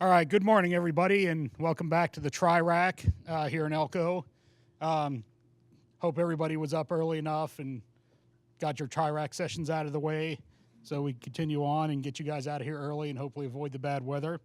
All right, good morning, everybody, and welcome back to the RAC here in Elko. Hope everybody was up early enough and got your RAC sessions out of the way so we can continue on and get you guys out of here early and hopefully avoid the bad weather.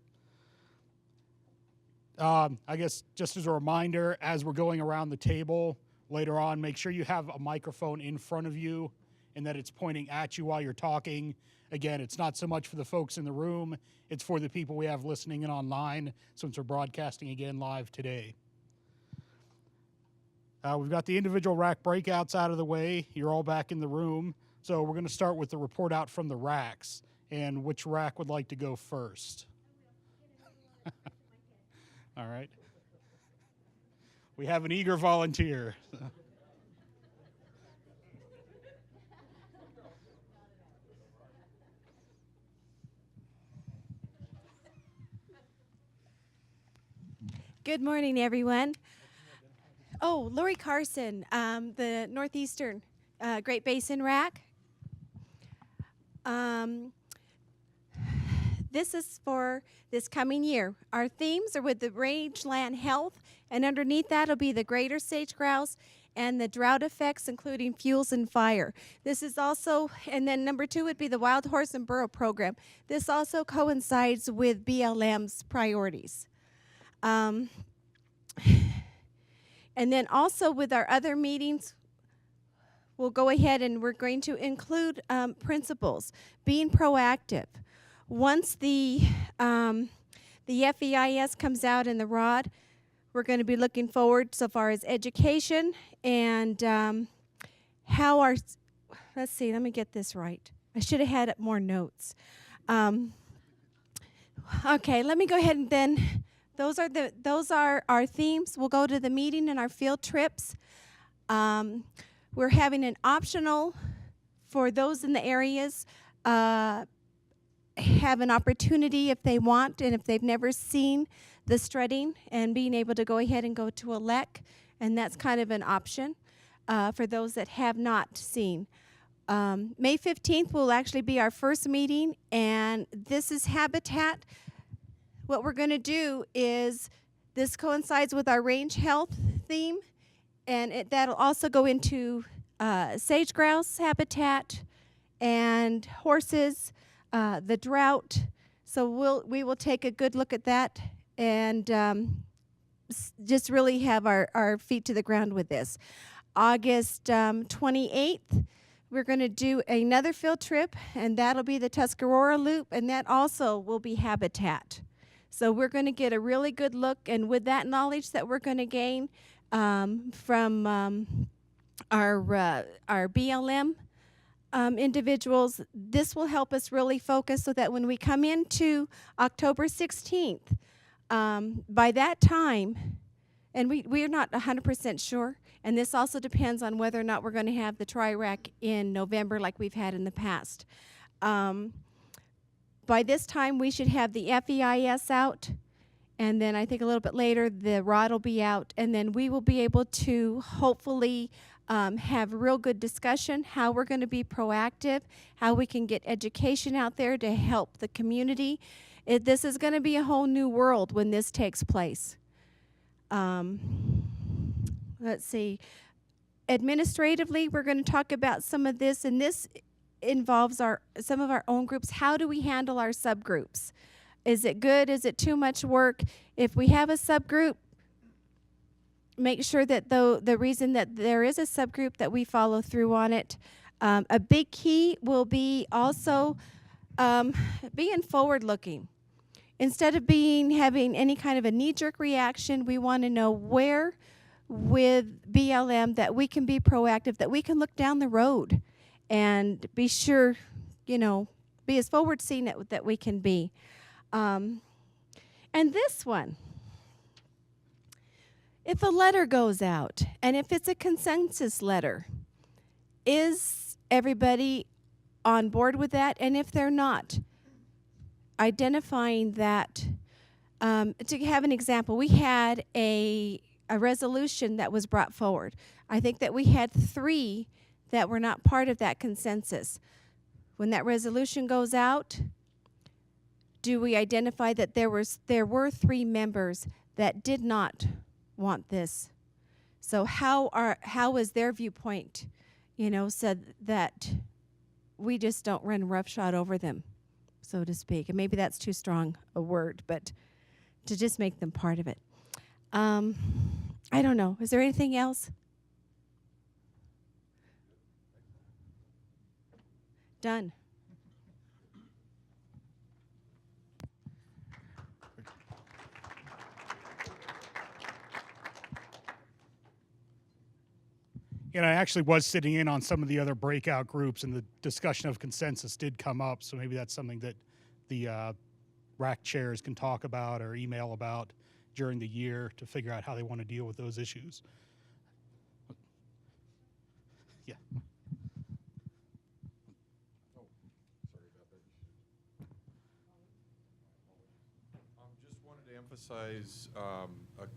I guess just as a reminder, as we're going around the table later on, make sure you have a microphone in front of you and that it's pointing at you while you're talking. Again, it's not so much for the folks in the room, it's for the people we have listening in online since we're broadcasting again live today. We've got the individual RAC breakouts out of the way. You're all back in the room. So we're going to start with the report out from the RACs. And which RAC would like to go first? All right. We have an eager volunteer. Good morning, everyone. Oh, Lori Carson, the Northeastern Great Basin RAC. This is for this coming year. Our themes are with the rangeland health, and underneath that will be the greater sage grouse and the drought effects, including fuels and fire. This is also, and then number 2 would be the wild horse and burro program. This also coincides with BLM's priorities. And then also with our other meetings, we'll go ahead and we're going to include principles, being proactive. Once the FEIS comes out in the ROD, we're going to be looking forward so far as education and how our, let's see, let me get this right. I should have had more notes. Okay, let me go ahead and then, those are our themes. We'll go to the meeting and our field trips. We're having an optional for those in the areas, have an opportunity if they want and if they've never seen the strutting and being able to go ahead and go to a LEC, and that's kind of an option for those that have not seen. May 15th will actually be our first meeting, and this is habitat. What we're going to do is, this coincides with our range health theme, and that'll also go into sage grouse habitat and horses, the drought. So we will take a good look at that and just really have our feet to the ground with this. August 28th, we're going to do another field trip, and that'll be the Tuscarora Loop, and that also will be habitat. So we're going to get a really good look, and with that knowledge that we're going to gain from our BLM individuals, this will help us really focus so that when we come into October 16th, by that time, and we are not 100% sure, and this also depends on whether or not we're going to have the TRIRAC in November like we've had in the past. By this time, we should have the FEIS out, and then I think a little bit later, the ROD will be out, and then we will be able to hopefully have real good discussion, how we're going to be proactive, how we can get education out there to help the community. This is going to be a whole new world when this takes place. Let's see. Administratively, we're going to talk about some of this, and this involves some of our own groups. How do we handle our subgroups? Is it good? Is it too much work? If we have a subgroup, make sure that the reason that there is a subgroup that we follow through on it. A big key will be also being forward-looking. Instead of having any kind of a knee-jerk reaction, we want to know where with BLM that we can be proactive, that we can look down the road and be sure, be as forward-seeing that we can be. And this one, if a letter goes out, and if it's a consensus letter, is everybody on board with that? And if they're not, identifying that. To have an example, we had a resolution that was brought forward. I think that we had 3 that were not part of that consensus. When that resolution goes out, do we identify that there were 3 members that did not want this? So how is their viewpoint, said that we just don't run roughshod over them, so to speak? And maybe that's too strong a word, but to just make them part of it. I don't know. Is there anything else? Done. And I actually was sitting in on some of the other breakout groups, and the discussion of consensus did come up. So maybe that's something that the RAC chairs can talk about or email about during the year to figure out how they want to deal with those issues. Yeah. Just wanted to emphasize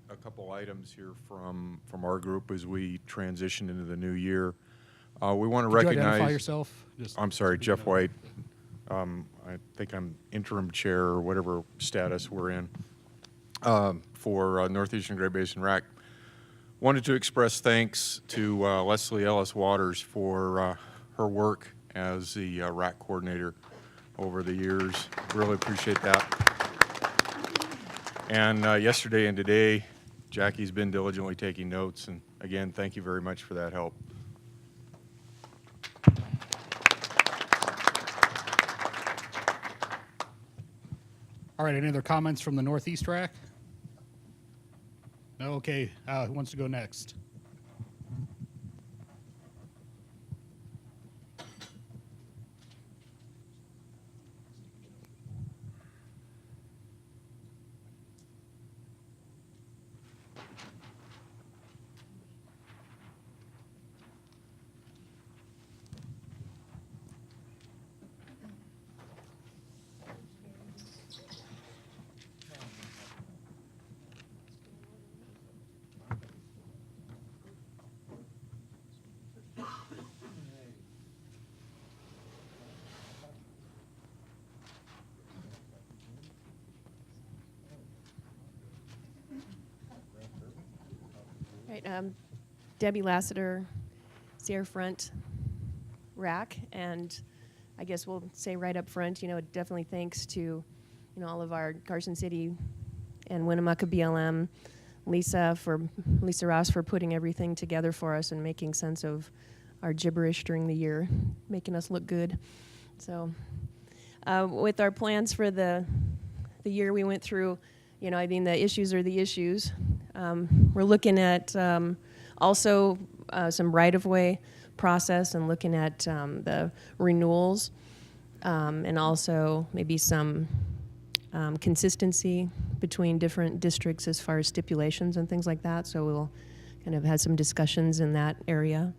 a couple items here from our group as we transition into the new year. We want to Could you recognize. identify yourself? I'm sorry, Jeff White. I think I'm interim chair or whatever status we're in for Northeastern Great Basin RAC. Wanted to express thanks to Leslie Ellis Waters for her work as the RAC coordinator over the years. Really appreciate that. And yesterday and today, Jackie's been diligently taking notes, and again, thank you very much for that help. All right, any other comments from the Northeast RAC? No? Okay, who wants to go next? Right, Debbie Lassiter, Sierra Front RAC, and I guess we'll say right up front, definitely thanks to, all of our Carson City and Winnemucca BLM, Lisa Ross for putting everything together for us and making sense of our gibberish during the year, making us look good. So, with our plans for the year we went through, the issues are the issues. We're looking at also some right-of-way process and looking at the renewals and also maybe some consistency between different districts as far as stipulations and things like that. So we'll kind of have some discussions in that area.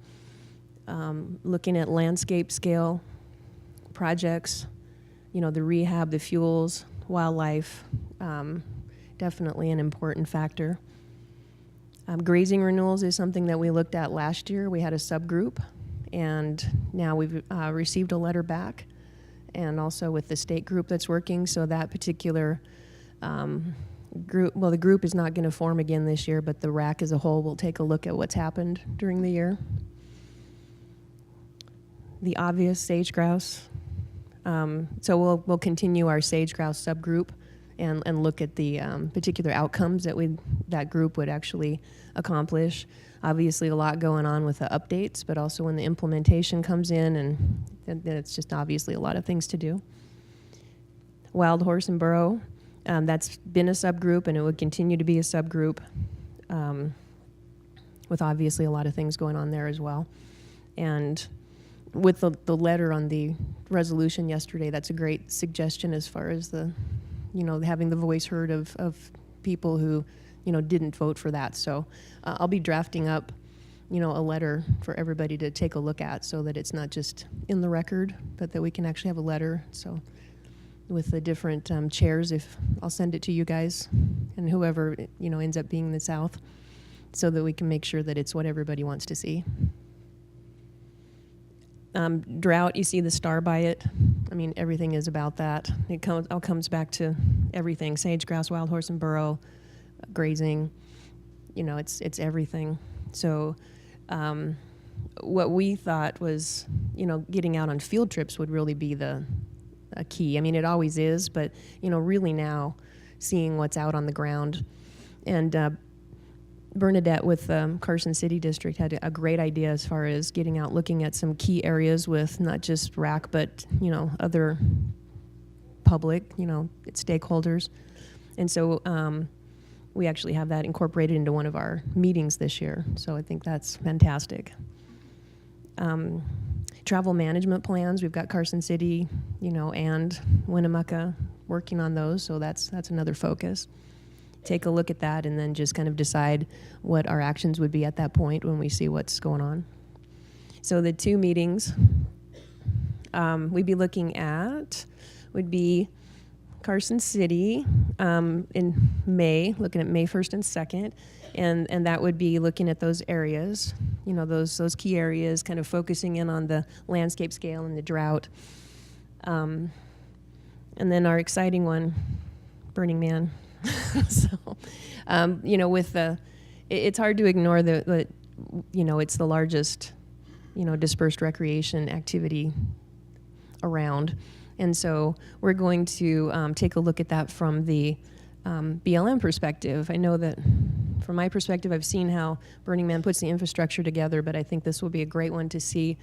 Looking at landscape scale projects, the rehab, the fuels, wildlife, definitely an important factor. Grazing renewals is something that we looked at last year. We had a subgroup, and now we've received a letter back, and also with the state group that's working. So that particular group, the group is not going to form again this year, but the RAC as a whole will take a look at what's happened during the year. The obvious sage grouse. So we'll continue our sage grouse subgroup and look at the particular outcomes that group would actually accomplish. Obviously, a lot going on with the updates, but also when the implementation comes in, and then it's just obviously a lot of things to do. Wild horse and burro, that's been a subgroup, and it would continue to be a subgroup, with obviously a lot of things going on there as well. And with the letter on the resolution yesterday, that's a great suggestion as far as the having the voice heard of people who, didn't vote for that. So I'll be drafting up, a letter for everybody to take a look at so that it's not just in the record, but that we can actually have a letter. So with the different chairs, if I'll send it to you guys and whoever, ends up being in the South, so that we can make sure that it's what everybody wants to see. Drought, you see the star by it. I mean, everything is about that. It all comes back to everything: sage grouse, wild horse and burro, grazing. You know, it's everything. So, what we thought was, you know, getting out on field trips would really be a key. I mean, it always is, but you know, really now, seeing what's out on the ground, and Bernadette with Carson City District had a great idea as far as getting out, looking at some key areas with not just RAC, but, you know, other public, you know, stakeholders. And so we actually have that incorporated into one of our meetings this year. So I think that's fantastic. Travel management plans, we've got Carson City, you know, and Winnemucca working on those. So that's another focus. Take a look at that and then just kind of decide what our actions would be at that point when we see what's going on. So the 2 meetings we'd be looking at would be Carson City in May, looking at May 1st and 2nd, and that would be looking at those areas, you know, those key areas, kind of focusing in on the landscape scale and the drought. And then our exciting one, Burning Man. So, you know, with it's hard to ignore the, you know, it's the largest, you know, dispersed recreation activity around. And so we're going to take a look at that from the BLM perspective. I know that from my perspective, I've seen how Burning Man puts the infrastructure together, but I think this will be a great one to see,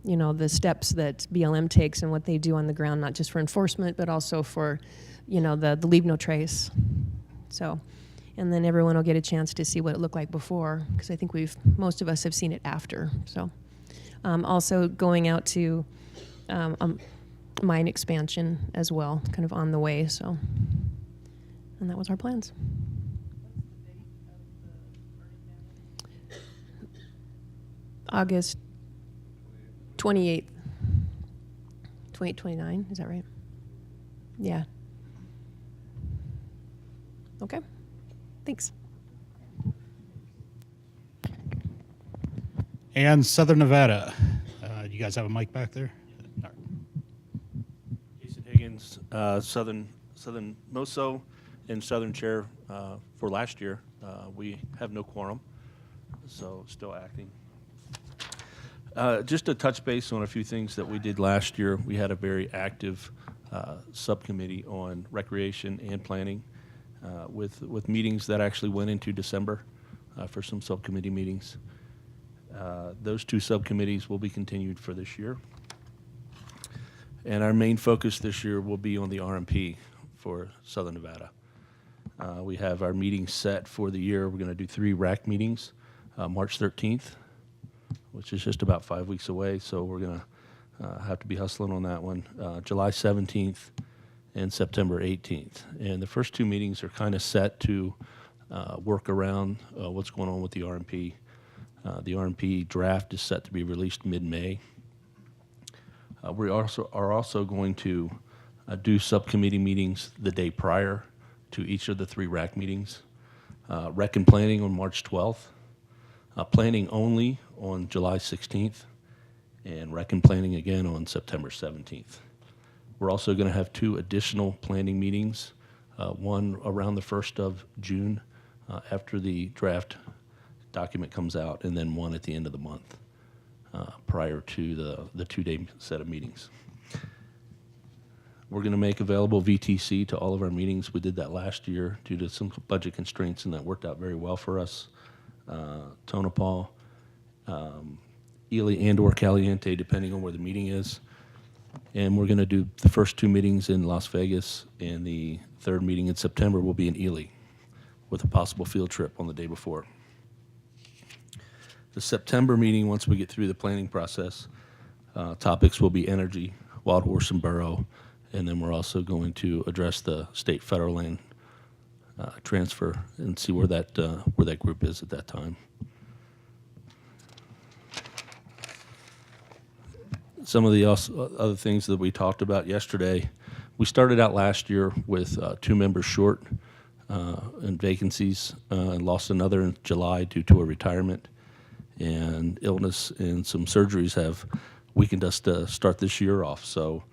you know, the steps that BLM takes and what they do on the ground, not just for enforcement, but also for, you know, the leave no trace. So, and then everyone will get a chance to see what it looked like before, because I think most of us have seen it after. So, also going out to mine expansion as well, kind of on the way. So, and that was our plans. August 28th, 28-29, is that right? Yeah. Okay, thanks. And Southern Nevada. You guys have a mic back there? All right. Jason Higgins, Southern MOSO and Southern Chair for last year. We have no quorum, so still acting. Just to touch base on a few things that we did last year. We had a very active subcommittee on recreation and planning with meetings that actually went into December for some subcommittee meetings. Those 2 subcommittees will be continued for this year. And our main focus this year will be on the RMP for Southern Nevada. We have our meetings set for the year. We're going to do 3 RAC meetings, March 13th, which is just about 5 weeks away, so we're going to have to be hustling on that one. July 17th and September 18th. And the first 2 meetings are kind of set to work around what's going on with the RMP. The RMP draft is set to be released mid-May. We are also going to do subcommittee meetings the day prior to each of the 3 RAC meetings. Rec and Planning on March 12th. Planning only on July 16th, and Rec and Planning again on September 17th. We're also going to have 2 additional planning meetings, one around the 1st of June after the draft document comes out, and then one at the end of the month prior to the 2-day set of meetings. We're going to make available VTC to all of our meetings. We did that last year due to some budget constraints, and that worked out very well for us. Tonopah, Ely and or Caliente, depending on where the meeting is. And we're going to do the first 2 meetings in Las Vegas, and the 3rd meeting in September will be in Ely with a possible field trip on the day before. The September meeting, once we get through the planning process, topics will be energy, wild horse and burro, and then we're also going to address the state federal land transfer and see where that group is at that time. Some of the other things that we talked about yesterday, we started out last year with 2 members short and vacancies, and lost another in July due to a retirement. And illness and some surgeries have weakened us to start this year off. So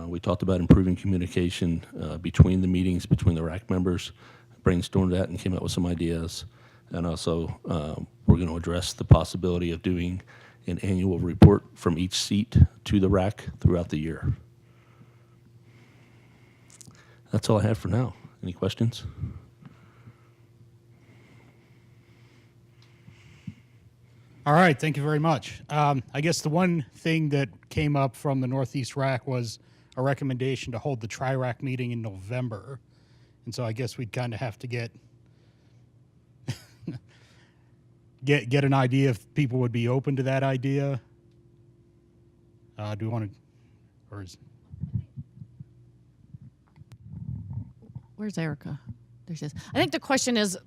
We talked about improving communication between the meetings, between the RAC members, brainstormed that and came up with some ideas. And also, we're going to address the possibility of doing an annual report from each seat to the RAC throughout the year. That's all I have for now. Any questions? All right, thank you very much. I guess the one thing that came up from the Northeast RAC was a recommendation to hold the Tri-RAC meeting in November. And so I guess we'd kind of have to get an idea if people would be open to that idea. Do we want to, or is... Where's Erica? There she is. I think the question is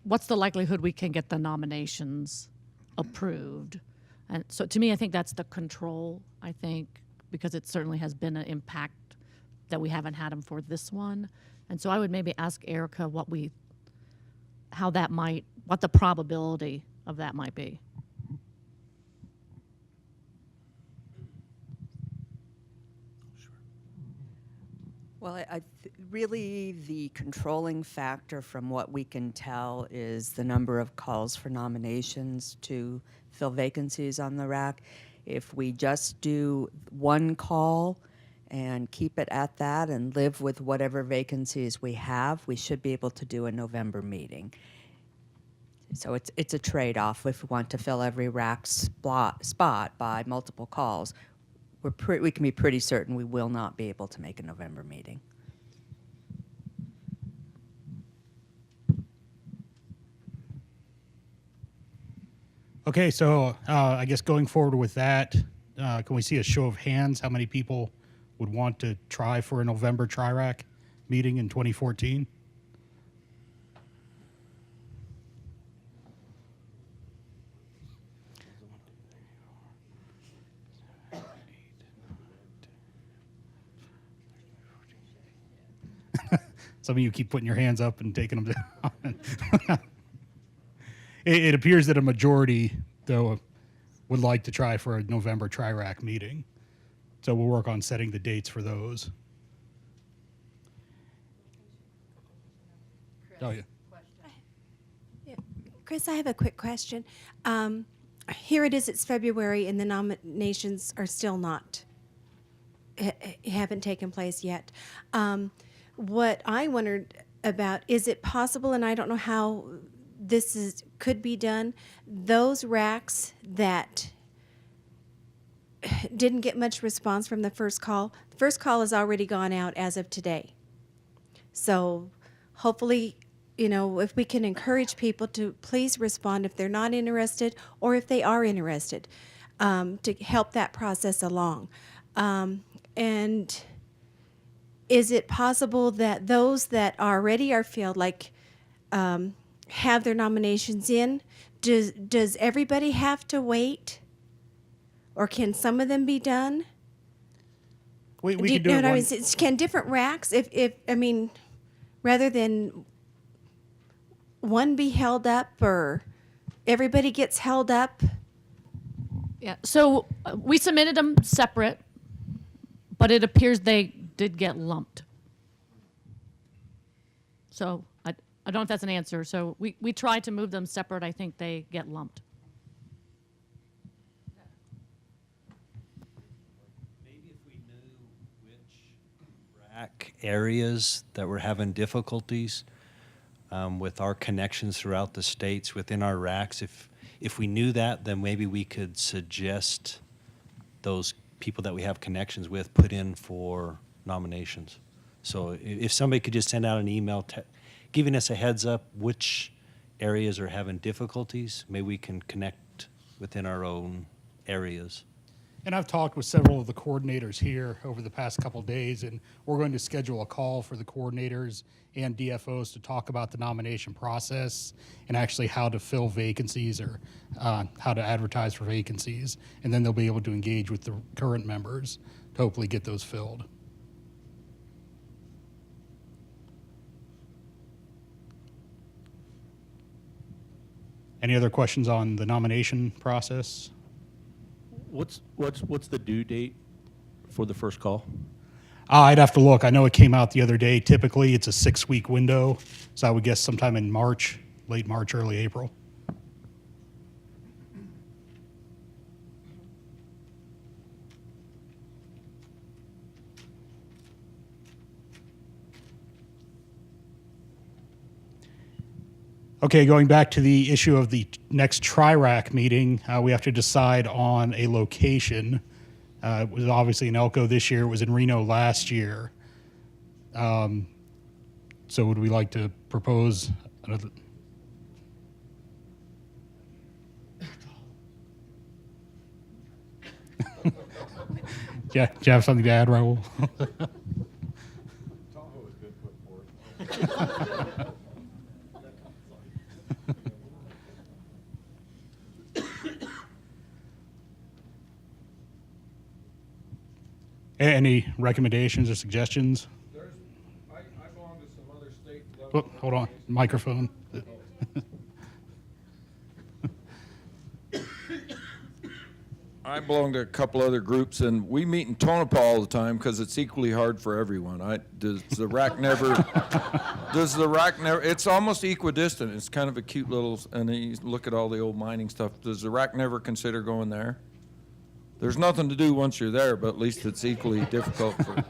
what's the likelihood we can get the nominations approved? And so to me, I think that's the control, I think, because it certainly has been an impact that we haven't had them for this one. And so I would maybe ask Erica what the probability of that might be. Well, really the controlling factor from what we can tell is the number of calls for nominations to fill vacancies on the RAC. If we just do one call and keep it at that and live with whatever vacancies we have, we should be able to do a November meeting. So it's a trade-off. If we want to fill every RAC spot by multiple calls, we can be pretty certain we will not be able to make a November meeting. Okay, so I guess going forward with that, can we see a show of hands? How many people would want to try for a November Tri-RAC meeting in 2014? Some of you keep putting your hands up and taking them down. It appears that a majority, though, would like to try for a November Tri-RAC meeting. So we'll work on setting the dates for those. Oh, yeah. Chris, I have a quick question. Here it is, it's February, and the nominations are still not, haven't taken place yet. What I wondered about, is it possible, and I don't know how this could be done, those RACs that didn't get much response from the first call has already gone out as of today. So hopefully, if we can encourage people to please respond if they're not interested or if they are interested, to help that process along. And is it possible that those that already are filled, like have their nominations in, does everybody have to wait? Or can some of them be done? We Do can you do know it what I one, mean? Can different RACs, rather than one be held up or everybody gets held up? Yeah, so we submitted them separate, but it appears they did get lumped. So I don't know if that's an answer. So we tried to move them separate. I think they get lumped. Maybe if we knew which RAC areas that were having difficulties with our connections throughout the states within our RACs, if we knew that, then maybe we could suggest those people that we have connections with put in for nominations. So if somebody could just send out an email giving us a heads up which areas are having difficulties, maybe we can connect within our own areas. and I've talked with several of the coordinators here over the past couple of days, and we're going to schedule a call for the coordinators and DFOs to talk about the nomination process and actually how to fill vacancies or how to advertise for vacancies. And then they'll be able to engage with the current members to hopefully get those filled. Any other questions on the nomination process? What's the due date for the first call? I'd have to look. I know it came out the other day. Typically, it's a 6-week window, so I would guess sometime in March, late March, early April. Okay, going back to the issue of the next TRIRAC meeting, we have to decide on a location. It was obviously in Elko this year. It was in Reno last year. So would we like to propose another? Yeah, do you have something to add, Raul? Any recommendations or suggestions? I belong to some other state Oh, hold on, microphone. I belong to a couple other groups, and we meet in Tonopah all the time because it's equally hard for everyone. Does the RAC never? It's almost equidistant. It's kind of a cute little, and you look at all the old mining stuff. Does the RAC never consider going there? There's nothing to do once you're there, but at least it's equally difficult for.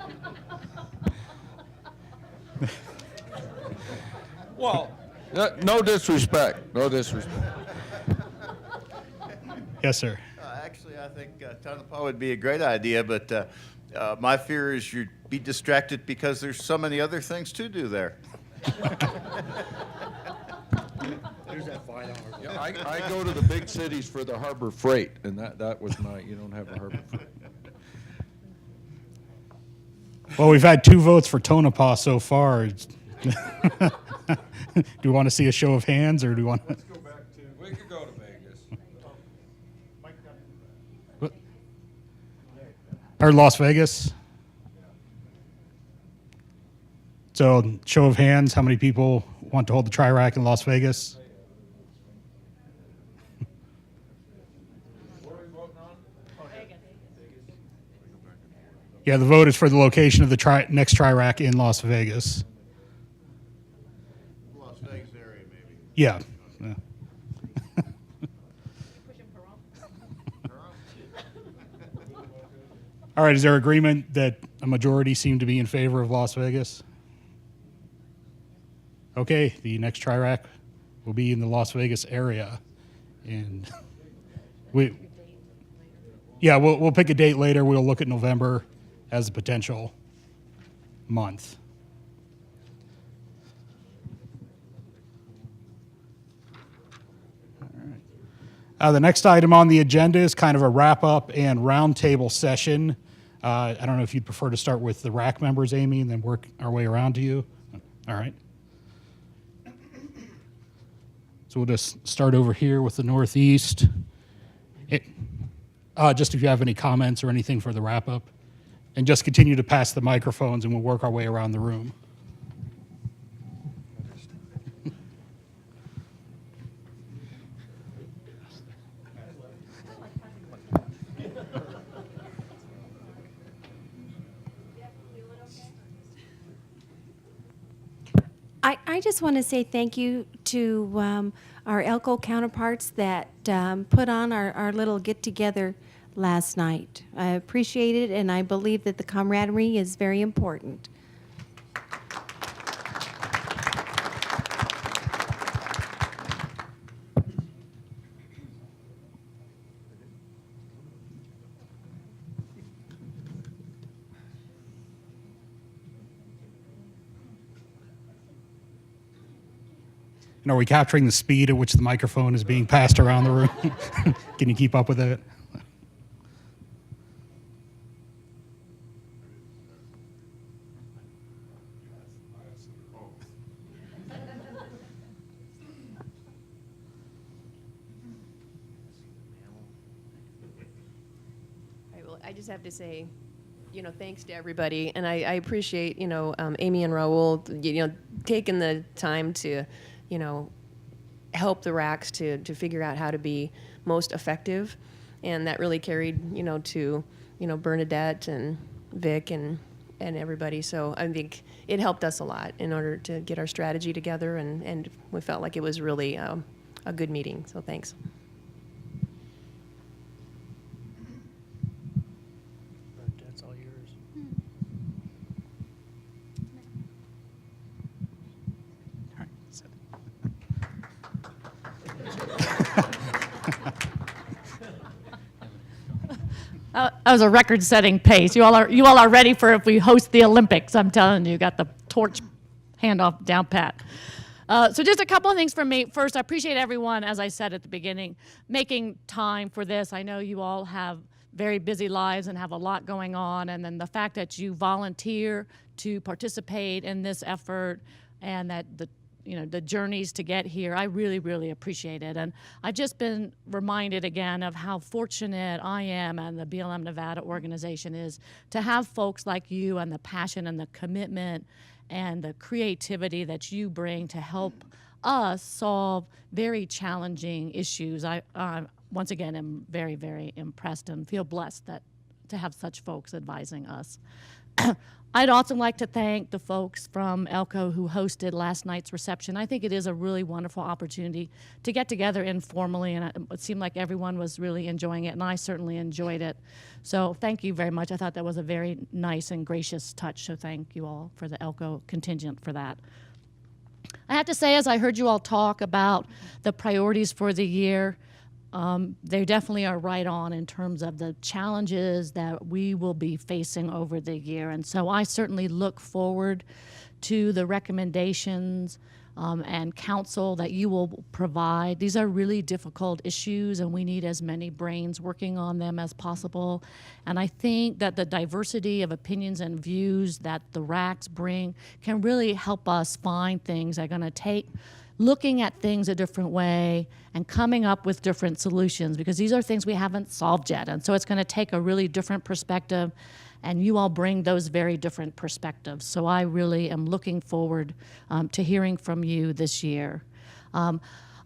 Well, no disrespect. No disrespect. Yes, sir. Actually, I think Tonopah would be a great idea, but my fear is you'd be distracted because there's so many other things to do there. Yeah, I go to the big cities for the Harbor Freight, and that was my. You don't have a Harbor Freight. Well, we've had 2 votes for Tonopah so far. Do we want to see a show of hands, or do we want to? Let's go back to. We could go to Vegas. Or Las Vegas? So, show of hands, how many people want to hold the TRIRAC in Las Vegas? Yeah, the vote is for the location of the next TRIRAC in Las Vegas. Las Vegas area, maybe. Yeah. All right, is there agreement that a majority seem to be in favor of Las Vegas? Okay, the next TRIRAC will be in the Las Vegas area. And we'll pick a date later. We'll look at November as a potential month. The next item on the agenda is kind of a wrap-up and roundtable session. I don't know if you'd prefer to start with the RAC members, Amy, and then work our way around to you. All right. So we'll just start over here with the Northeast. Just if you have any comments or anything for the wrap-up. And just continue to pass the microphones, and we'll work our way around the room. I just want to say thank you to our Elko counterparts that put on our little get-together last night. I appreciate it, and I believe that the camaraderie is very important. And are we capturing the speed at which the microphone is being passed around the room? Can you keep up with it? I just have to say, thanks to everybody, and I appreciate, Amy and Raul, taking the time to, help the RACs to figure out how to be most effective, and that really carried, to, Bernadette and Vic and and everybody. So I think it helped us a lot in order to get our strategy together, and we felt like it was really a good meeting. So thanks. That's all yours. All right, sit. That was a record-setting pace. You all are ready for if we host the Olympics. I'm telling you, got the torch handoff down pat. So just a couple of things from me. First, I appreciate everyone, as I said at the beginning, making time for this. I know you all have very busy lives and have a lot going on, and then the fact that you volunteer to participate in this effort and that the journeys to get here, I really, really appreciate it. And I've just been reminded again of how fortunate I am and the BLM Nevada organization is to have folks like you and the passion and the commitment and the creativity that you bring to help us solve very challenging issues. I once again am very, very impressed and feel blessed to have such folks advising us. I'd also like to thank the folks from Elko who hosted last night's reception. I think it is a really wonderful opportunity to get together informally, and it seemed like everyone was really enjoying it, and I certainly enjoyed it. So thank you very much. I thought that was a very nice and gracious touch, so thank you all for the Elko contingent for that. I have to say, as I heard you all talk about the priorities for the year, they definitely are right on in terms of the challenges that we will be facing over the year. And so I certainly look forward to the recommendations and counsel that you will provide. These are really difficult issues, and we need as many brains working on them as possible. And I think that the diversity of opinions and views that the RACs bring can really help us find things that are going to take looking at things a different way and coming up with different solutions, because these are things we haven't solved yet. And so it's going to take a really different perspective, and you all bring those very different perspectives. So I really am looking forward to hearing from you this year.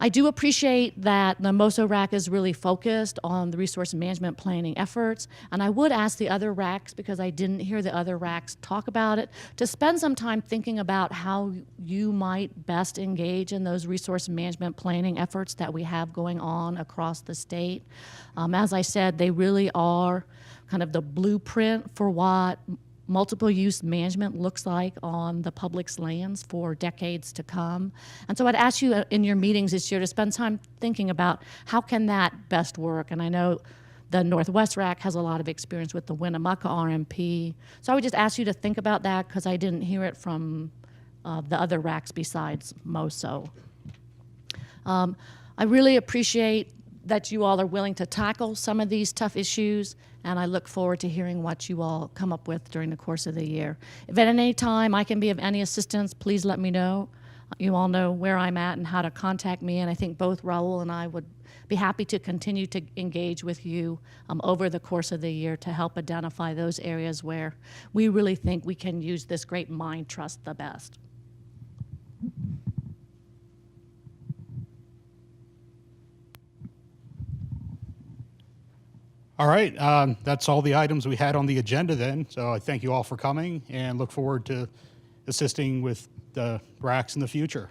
I do appreciate that the MOSO RAC is really focused on the resource management planning efforts, and I would ask the other RACs, because I didn't hear the other RACs talk about it, to spend some time thinking about how you might best engage in those resource management planning efforts that we have going on across the state. As I said, they really are kind of the blueprint for what multiple use management looks like on the public's lands for decades to come. And so I'd ask you in your meetings this year to spend time thinking about how can that best work. And I know the Northwest RAC has a lot of experience with the Winnemucca RMP. So I would just ask you to think about that, because I didn't hear it from the other RACs besides MOSO. I really appreciate that you all are willing to tackle some of these tough issues, and I look forward to hearing what you all come up with during the course of the year. If at any time I can be of any assistance, please let me know. You all know where I'm at and how to contact me, and I think both Raul and I would be happy to continue to engage with you over the course of the year to help identify those areas where we really think we can use this great mind trust the best. All right, that's all the items we had on the agenda then. So I thank you all for coming and look forward to assisting with the RACs in the future.